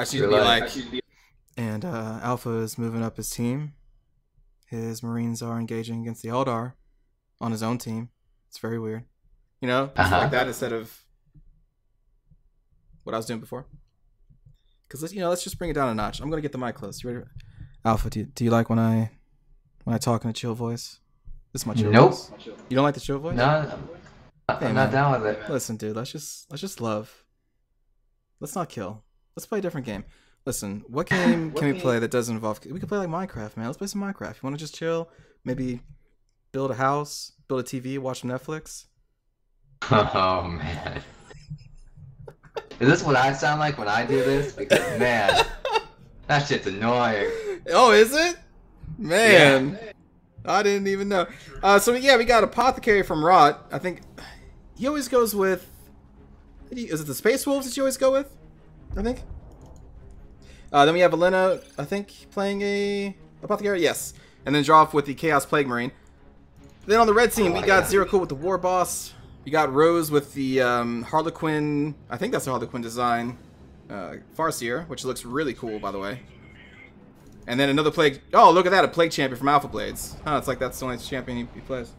I should be like. And Alpha is moving up his team. His Marines are engaging against the Eldar on his own team. It's very weird. You know, like that instead of what I was doing before. Because, you know, let's just bring it down a notch. I'm going to get the mic close. You ready? Alpha, do you like when I talk in a chill voice? This is my chill voice. You don't like the chill voice? No, I'm not down with it. Listen, dude, let's just love. Let's not kill. Let's play a different game. Listen, what game can we play that doesn't involve... We can play like Minecraft, man. Let's play some Minecraft. You want to just chill? Maybe build a house, build a TV, watch some Netflix? Oh, man. Is this what I sound like when I do this? Because, man, that shit's annoying. Oh, is it? Man. Yeah. I didn't even know. So, yeah, we got Apothecary from Rot. I think he always goes with... Is it the Space Wolves that you always go with? I think. Then we have Elena, I think, playing a Apothecary. Yes. And then draw off with the Chaos Plague Marine. Then on the red team, we got Zero Cool with the War Boss. You got Rose with the Harlequin. I think that's the Harlequin design. Farseer, which looks really cool, by the way. And then another Plague. Oh, look at that. A Plague Champion from Alpha Blades. Huh, it's like that's the only champion he plays.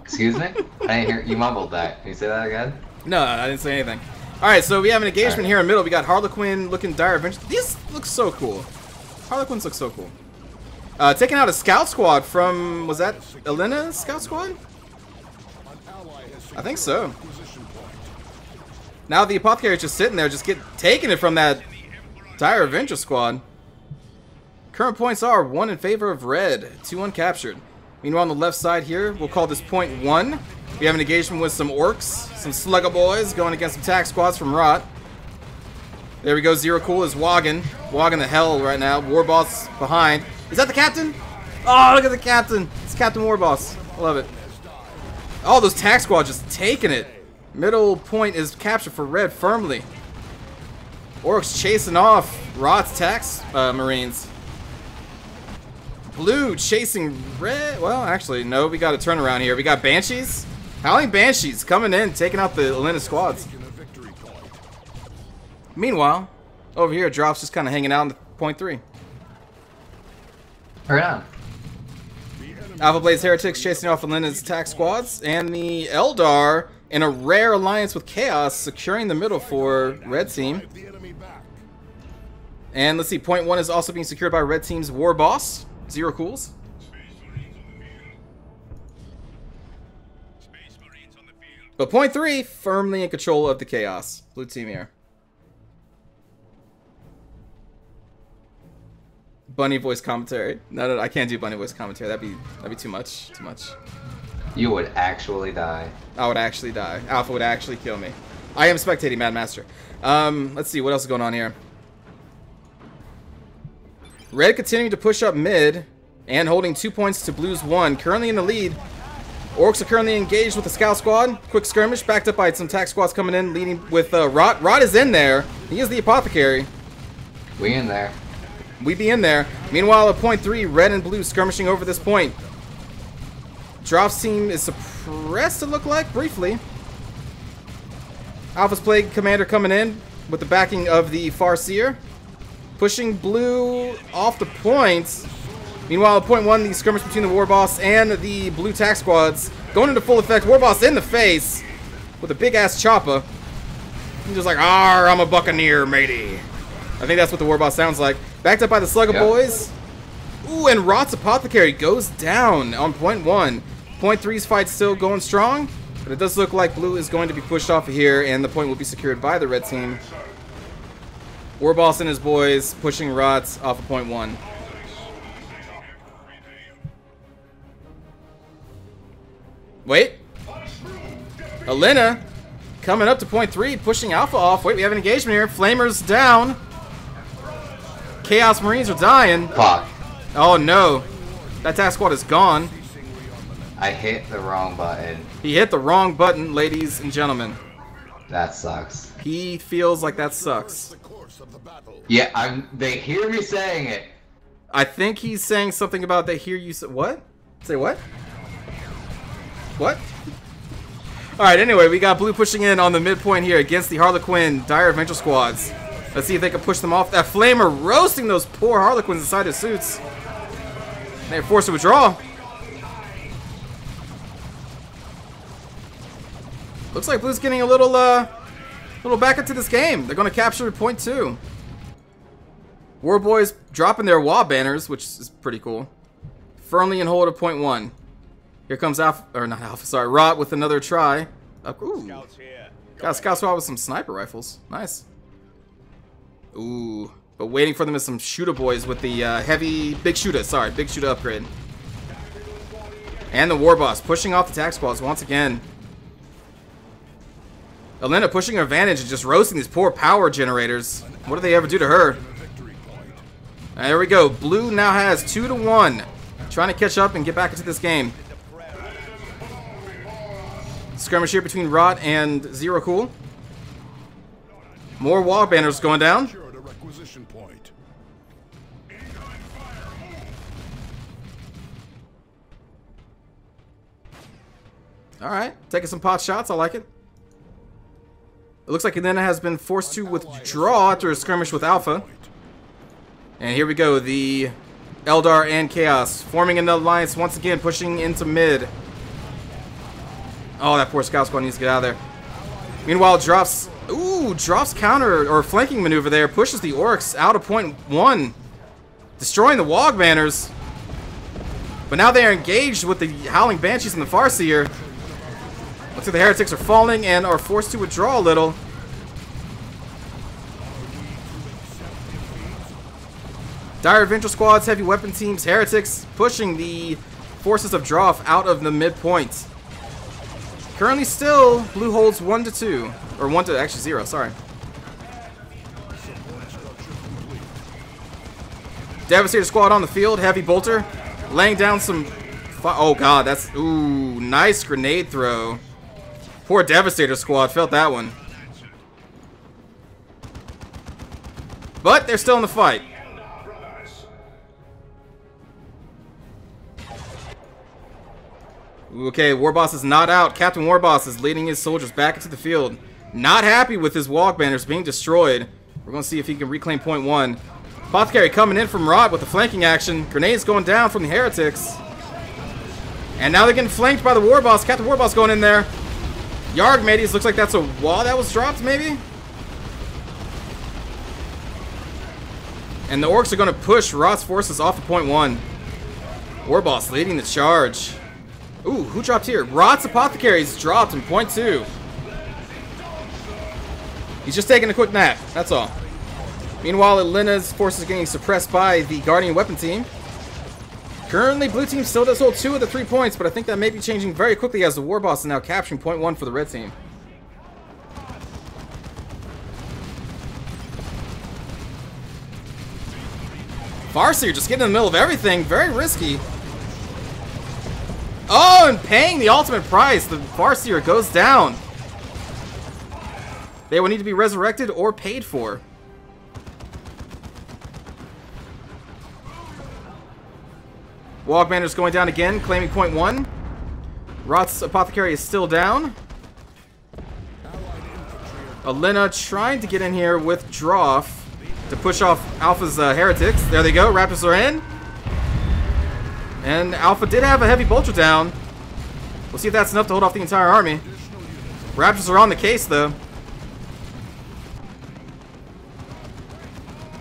Excuse me? I didn't hear. You mumbled that. Can you say that again? No, I didn't say anything. Alright, so we have an engagement here in the middle. We got Harlequin looking Dire Adventure. These look so cool. Harlequins look so cool. Taking out a scout squad from, was that Elena's scout squad? I think so. Now the Apothecary is just sitting there, just taking it from that Dire Adventure squad. Current points are 1 in favor of red, 2 uncaptured. Meanwhile, on the left side here, we'll call this point 1. We have an engagement with some Orks, some Slugger boys going against some tac squads from Rot. There we go, Zero Cool is wogging the hell right now. Warboss behind. Is that the captain? Oh, look at the captain. It's Captain Warboss. I love it. Oh, those tac squads just taking it. Middle point is captured for red firmly. Orks chasing off Rot's tax Marines. Blue chasing red. Well, actually, no. We got a turnaround here. We got Banshees. Howling Banshees coming in, taking out the Elena squads. Meanwhile, over here, Drop's just kind of hanging out in the point 3. Right on. Alpha Blades Heretics chasing off Elena's attack squads. And the Eldar, in a rare alliance with Chaos, securing the middle for red team. And let's see, point 1 is also being secured by red team's War Boss. Zero Cools. But point 3, firmly in control of the Chaos. Blue team here. Bunny voice commentary. No, I can't do bunny voice commentary. That'd be too much. Too much. You would actually die. I would actually die. Alpha would actually kill me. I am spectating Mad Master. Let's see what else is going on here. Red continuing to push up mid and holding 2 points to Blue's 1. Currently in the lead. Orks are currently engaged with the scout squad. Quick skirmish backed up by some tac squads coming in, leading with Rot. Rot is in there. He is the Apothecary. We in there. We be in there. Meanwhile, at point 3, red and blue skirmishing over this point. Drop's team is suppressed, it look like, briefly. Alpha's Plague Commander coming in with the backing of the Farseer. Pushing blue off the points. Meanwhile, at point 1, the skirmish between the War Boss and the blue tac squads going into full effect. War Boss in the face with a big-ass chopper. He's just like, "Arr, I'm a buccaneer, matey." I think that's what the War Boss sounds like. Backed up by the Slugger boys. Ooh, and Rot's Apothecary goes down on point 1. Point 3's fight still going strong, but it does look like blue is going to be pushed off of here, and the point will be secured by the red team. War Boss and his boys pushing Rots off of point 1. Wait. Elena coming up to point 3, pushing Alpha off. Wait, we have an engagement here. Flamers down. Chaos Marines are dying. Fuck. Oh no. That task squad is gone. I hit the wrong button. He hit the wrong button, ladies and gentlemen. That sucks. He feels like that sucks. Yeah, they hear me saying it. I think he's saying something about they hear you say what? Say what? What? Alright, anyway, we got blue pushing in on the midpoint here against the Harlequin Dire Adventure squads. Let's see if they can push them off. That flamer roasting those poor Harlequins inside their suits. They're forced to withdraw. Looks like Blue's getting a little back into this game. They're going to capture point 2. War Boys dropping their wall banners, which is pretty cool. Firmly in hold of point 1. Here comes Rot with another try. Ooh. Got a scout squad with some sniper rifles. Nice. Ooh. But waiting for them is some shooter boys with the big shooter upgrade. And the war boss pushing off the tac squads once again. Elena pushing her advantage and just roasting these poor power generators. What do they ever do to her? There we go. Blue now has 2-1. Trying to catch up and get back into this game. Skirmish here between Rot and Zero Cool. More wall banners going down. Alright, taking some pot shots. I like it. It looks like Elena has been forced to withdraw after a skirmish with Alpha. And here we go. The Eldar and Chaos forming an alliance once again, pushing into mid. Oh, that poor scout squad needs to get out of there. Meanwhile, Drops counter or flanking maneuver there pushes the Orks out of point 1, destroying the Wog banners. But now they are engaged with the Howling Banshees and the Farseer. Looks like the Heretics are falling and are forced to withdraw a little. Dire Avenger squads, heavy weapon teams, Heretics pushing the forces of Droff out of the midpoint. Currently still, Blue holds 1-2. Or 0, sorry. Devastator squad on the field, heavy bolter. Laying down some... Oh god, that's... Ooh, nice grenade throw. Poor Devastator squad, felt that one. But they're still in the fight. Okay, Warboss is not out. Captain Warboss is leading his soldiers back into the field. Not happy with his wall banners being destroyed. We're going to see if he can reclaim point 1. Apothecary coming in from Rot with the flanking action. Grenades going down from the Heretics. And now they're getting flanked by the Warboss. Captain Warboss going in there. Yarg mateys, looks like that's a wall that was dropped, maybe? And the Orks are going to push Rot's forces off of point 1. Warboss leading the charge. Ooh, who dropped here? Rot's Apothecary's dropped in point 2. He's just taking a quick nap, that's all. Meanwhile, Elena's forces are getting suppressed by the Guardian weapon team. Currently, blue team still does hold 2 of the 3 points, but I think that may be changing very quickly as the Warboss is now capturing point 1 for the red team. Farseer just getting in the middle of everything, very risky. Oh, and paying the ultimate price, the Farseer goes down. They will need to be resurrected or paid for. Wog banner's going down again, claiming point 1. Rot's Apothecary is still down. Elena trying to get in here with Droff to push off Alpha's Heretics. There they go, Raptors are in. And Alpha did have a heavy bolter down. We'll see if that's enough to hold off the entire army. Raptors are on the case, though.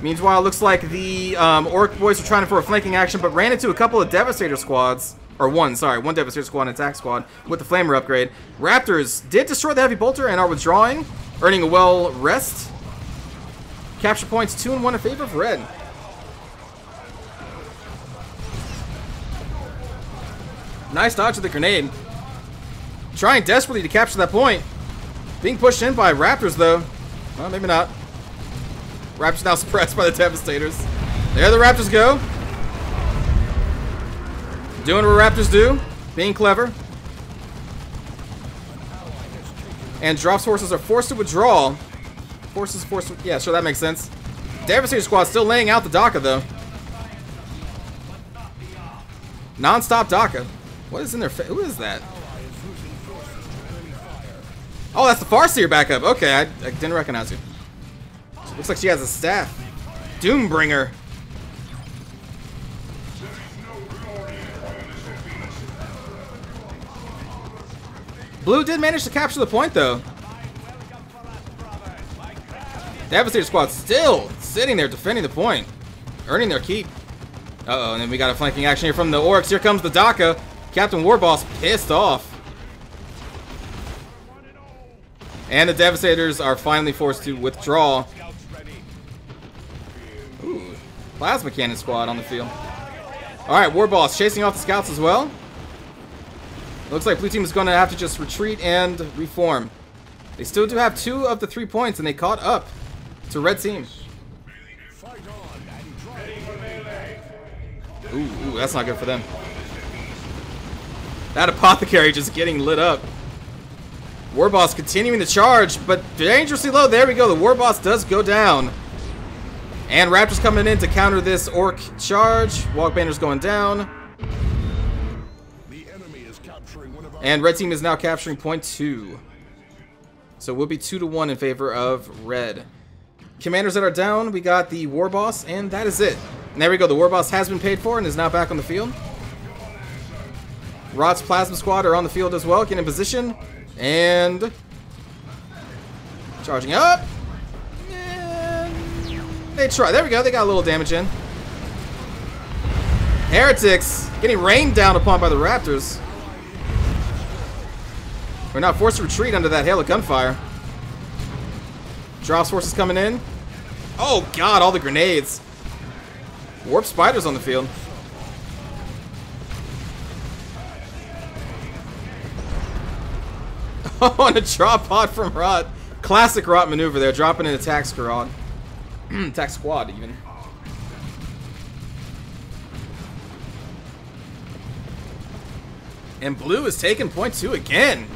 Meanwhile, it looks like the Orc boys were trying for a flanking action, but ran into a couple of Devastator squads. Or one Devastator squad and attack squad with the Flamer upgrade. Raptors did destroy the heavy bolter and are withdrawing, earning a well rest. Capture points 2-1 in favor of red. Nice dodge of the grenade. Trying desperately to capture that point. Being pushed in by Raptors, though. Well, maybe not. Raptors now suppressed by the Devastators. There the Raptors go. Doing what Raptors do. Being clever. And Dropp's forces are forced to withdraw. Forces forced to... Yeah, sure, that makes sense. Devastator squad still laying out the Daka, though. Non-stop Daka. What is in their face? Who is that? Oh, that's the Farseer backup. Okay, I didn't recognize you. Looks like she has a staff. Doombringer. Blue did manage to capture the point, though. Devastator squad still sitting there defending the point, earning their keep. Uh-oh, and then we got a flanking action here from the Orks. Here comes the Daka. Captain Warboss pissed off. And the Devastators are finally forced to withdraw. Ooh, Plasma Cannon squad on the field. Alright, Warboss chasing off the scouts as well. Looks like blue team is going to have to just retreat and reform. They still do have 2 of the 3 points, and they caught up to red team. Ooh, that's not good for them. That apothecary just getting lit up. Warboss continuing the charge, but dangerously low. There we go. The Warboss does go down. And Raptors coming in to counter this Orc charge. Walk banners going down. And red team is now capturing point 2. So we'll be 2-1 in favor of red. Commanders that are down, we got the Warboss, and that is it. And there we go. The Warboss has been paid for and is now back on the field. Rod's Plasma Squad are on the field as well, getting in position. And charging up. And they try. There we go. They got a little damage in. Heretics getting rained down upon by the Raptors. We're now forced to retreat under that hail of gunfire. Drops forces coming in. Oh god, all the grenades. Warp spiders on the field. Oh, and a drop pod from Rot. Classic Rot maneuver there, dropping an attack squad. Attack squad, even. And blue is taking point 2 again.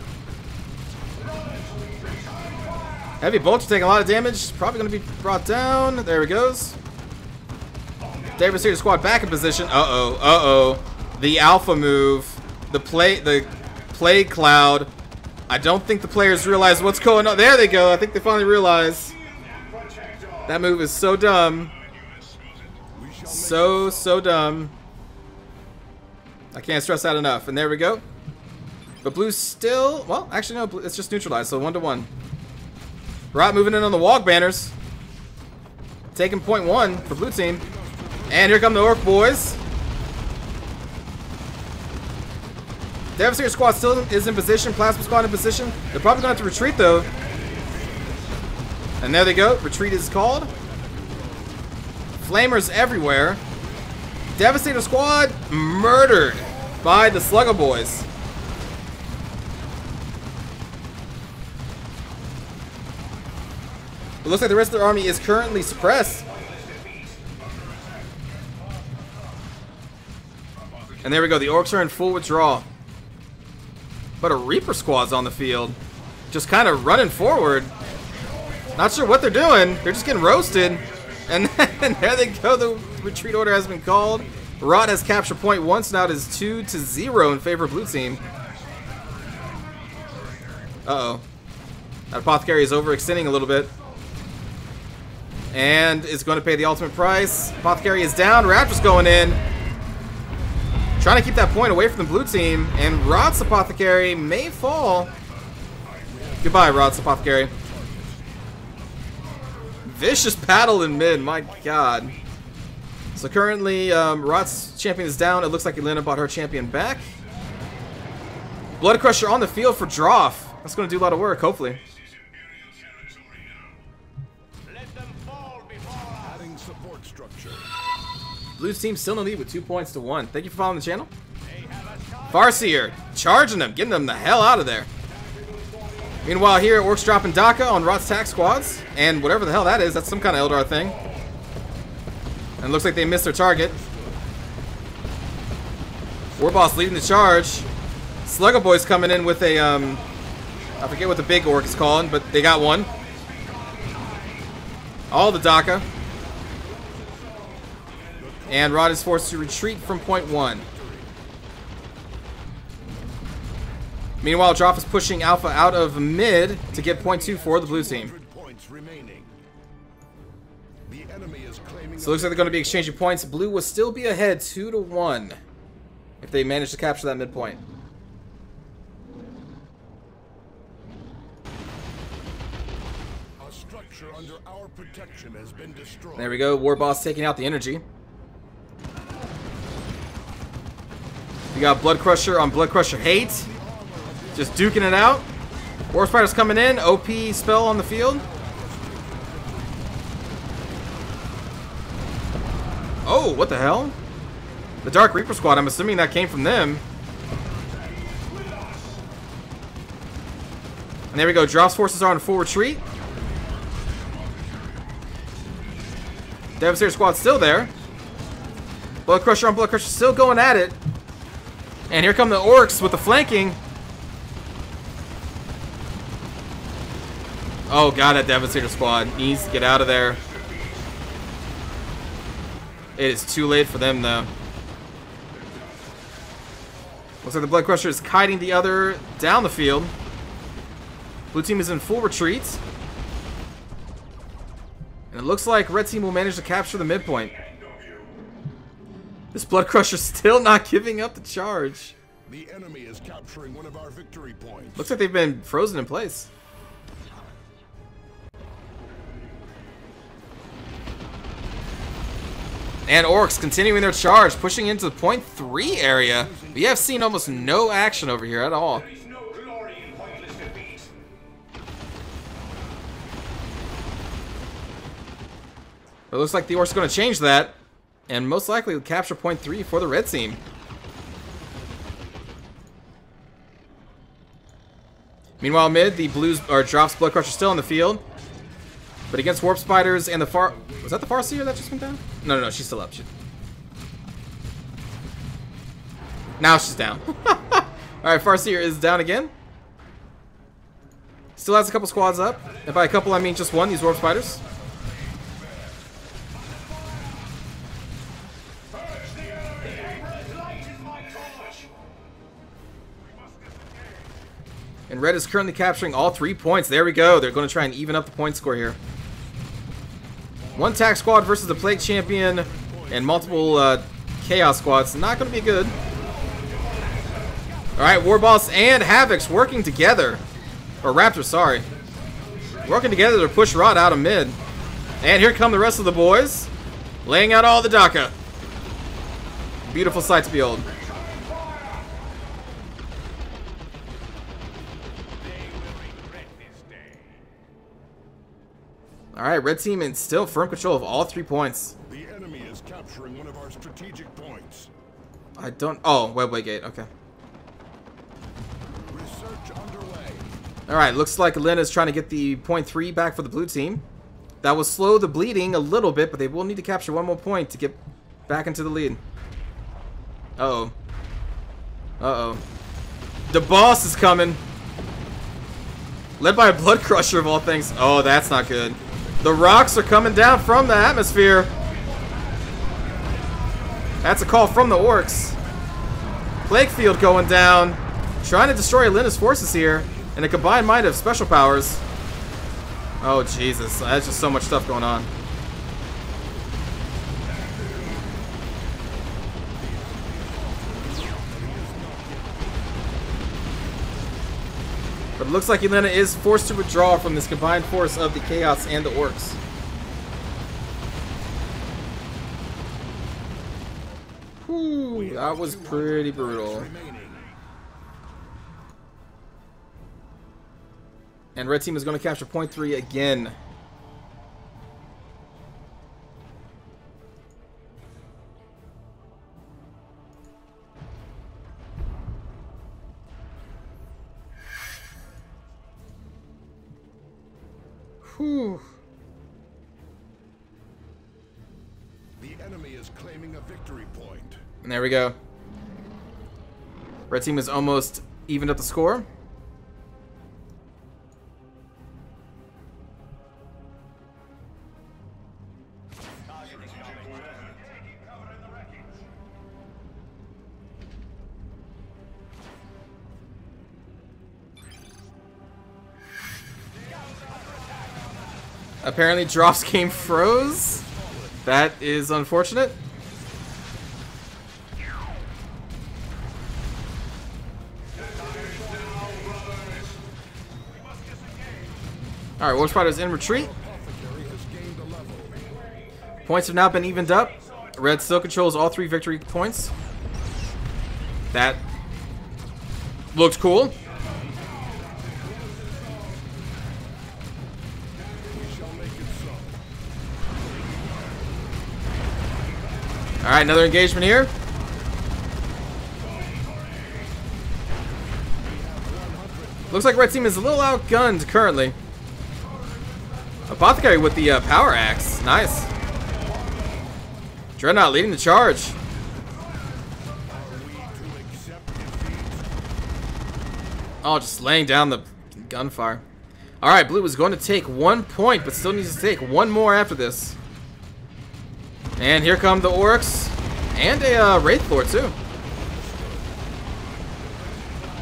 Heavy bolts taking a lot of damage. Probably going to be brought down. There he goes. Devastator squad back in position. Uh-oh. Uh-oh. The alpha move. The plague cloud. I don't think the players realize what's going on. There they go. I think they finally realize. That move is so dumb. So dumb. I can't stress that enough. And there we go. But blue's still... Well, actually, no. It's just neutralized. So 1-1. Rot moving in on the walk banners. Taking point 1 for blue team. And here come the Orc boys. Devastator squad still is in position. Plasma squad in position. They're probably going to have to retreat though. And there they go. Retreat is called. Flamers everywhere. Devastator squad murdered by the Slugger boys. It looks like the rest of their army is currently suppressed. And there we go. The Orcs are in full withdrawal. But a Reaper squad's on the field. Just kind of running forward. Not sure what they're doing. They're just getting roasted. And then there they go. The retreat order has been called. Rot has captured point 1, so now it is 2-0 in favor of blue team. Uh-oh. That apothecary is overextending a little bit. And is going to pay the ultimate price. Apothecary is down. Raptors going in. Trying to keep that point away from the blue team. And Rod's Apothecary may fall. Goodbye, Rod's Apothecary. Vicious battle in mid. My god. So currently, Rod's champion is down. It looks like Elena bought her champion back. Blood Crusher on the field for Droff. That's going to do a lot of work, hopefully. Blue team still in the lead with 2 points to 1. Thank you for following the channel. Farseer charging them, getting them the hell out of there. Meanwhile, here Orcs dropping Daka on Rot's tax squads, and whatever the hell that is, that's some kind of Eldar thing. And it looks like they missed their target. Warboss leading the charge. Slugger boys coming in with a I forget what the big Orc is called, but they got one. All the Daka. And Rod is forced to retreat from point 1. Meanwhile, Droff is pushing Alpha out of mid to get point 2 for the blue team. The enemy is claiming So it looks like they're going to be exchanging points. Blue will still be ahead 2-1 if they manage to capture that midpoint. a structure under our protection has been destroyed. There we go. War Boss taking out the energy. We got Blood Crusher on Blood Crusher Hate. Just duking it out. War Spider's coming in. OP spell on the field. Oh, what the hell? The Dark Reaper squad, I'm assuming that came from them. And there we go. Drops forces are on full retreat. Devastator squad still there. Blood Crusher on Blood Crusher still going at it. And here come the Orks with the flanking. Oh god, that Devastator squad needs to get out of there. It is too late for them though. Looks like the Blood Crusher is kiting the other down the field. Blue team is in full retreat. And it looks like red team will manage to capture the midpoint. This Blood Crusher still not giving up the charge. The enemy is capturing one of our victory points. Looks like they've been frozen in place. And Orks continuing their charge, pushing into the point 3 area. We have seen almost no action over here at all. It looks like the Orcs are going to change that, and most likely capture point 3 for the red team. Meanwhile, mid, the blues or drops Blood Crusher still on the field, but against Warp Spiders and the far. Was that the Farseer that just went down? No, she's still up. Now she's down. All right, Farseer is down again. Still has a couple squads up, and by a couple I mean just one. These Warp Spiders. And red is currently capturing all 3 points. There we go. They're going to try and even up the point score here. One tax squad versus the Plague Champion and multiple Chaos squads. Not going to be good. Alright, Warboss and Havoc's working together. Or Raptor, sorry. Working together to push Rod out of mid. And here come the rest of the boys. Laying out all the Daka. Beautiful sight to behold. Alright, red team in still firm control of all 3 points. The enemy is capturing one of our strategic points. I don't. Oh, Webway Gate. Okay. Research underway. Alright, looks like Lena is trying to get the point 3 back for the blue team. That will slow the bleeding a little bit, but they will need to capture 1 more point to get back into the lead. Uh-oh. Uh-oh. The boss is coming. Led by a Blood Crusher of all things. Oh, that's not good. The rocks are coming down from the atmosphere. That's a call from the Orks. Plague Field going down. Trying to destroy Elena's forces here. And a combined might of special powers. Oh, Jesus. That's just so much stuff going on. But it looks like Elena is forced to withdraw from this combined force of the Chaos and the Orks. Whew, that was pretty brutal. And red team is going to capture point 3 again. Whew. The enemy is claiming a victory point. And there we go. Red team is almost evened up the score. Apparently Drops game froze. That is unfortunate. Alright, Wolf Spider's in retreat. Points have now been evened up. Red still controls all 3 victory points. That looks cool. Alright, another engagement here. Looks like Red Team is a little outgunned currently. Apothecary with the power axe. Nice. Dreadnought leading the charge. Oh, just laying down the gunfire. Alright, Blue is going to take 1 point, but still needs to take 1 more after this. And here come the Orks. And a Wraith Lord, too.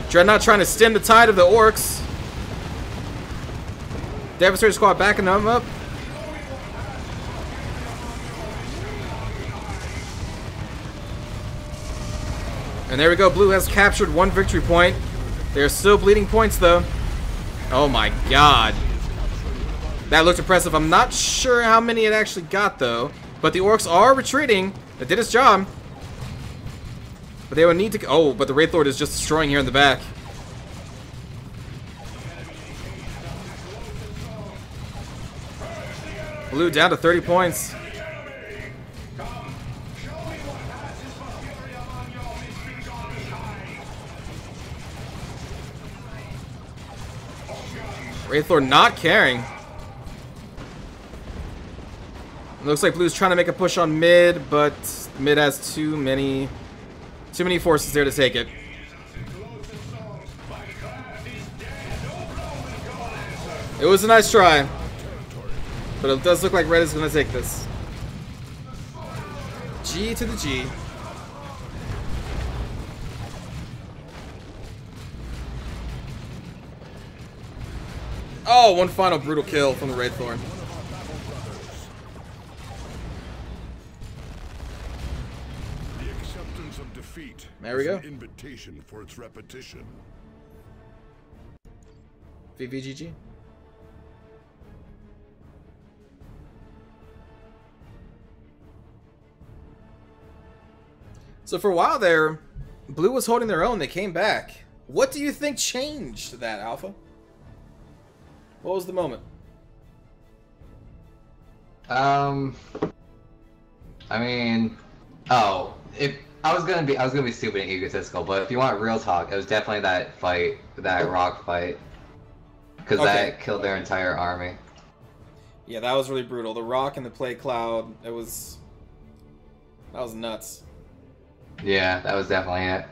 Dreadnought trying to stem the tide of the Orks. Devastator Squad backing them up. And there we go. Blue has captured 1 victory point. They're still bleeding points, though. Oh my god. That looked impressive. I'm not sure how many it actually got, though. But the Orks are retreating. That did its job. But they would need to... Oh, but the Wraith Lord is just destroying here in the back. Blue down to 30 points. Wraith Lord not caring. Looks like Blue's trying to make a push on mid, but mid has too many forces there to take it. It was a nice try, but it does look like Red is going to take this. G to the G. Oh, 1 final brutal kill from the Wraith Lord. The acceptance of defeat. There we go. Is an invitation for its repetition. VVGG. So for a while there, Blue was holding their own. They came back. What do you think changed that, Alpha? What was the moment? I mean, I was gonna be stupid and egotistical, but if you want real talk, it was definitely that fight, that rock fight, because that killed their entire army. Yeah, that was really brutal. The rock and the play cloud, that was nuts. Yeah, that was definitely it.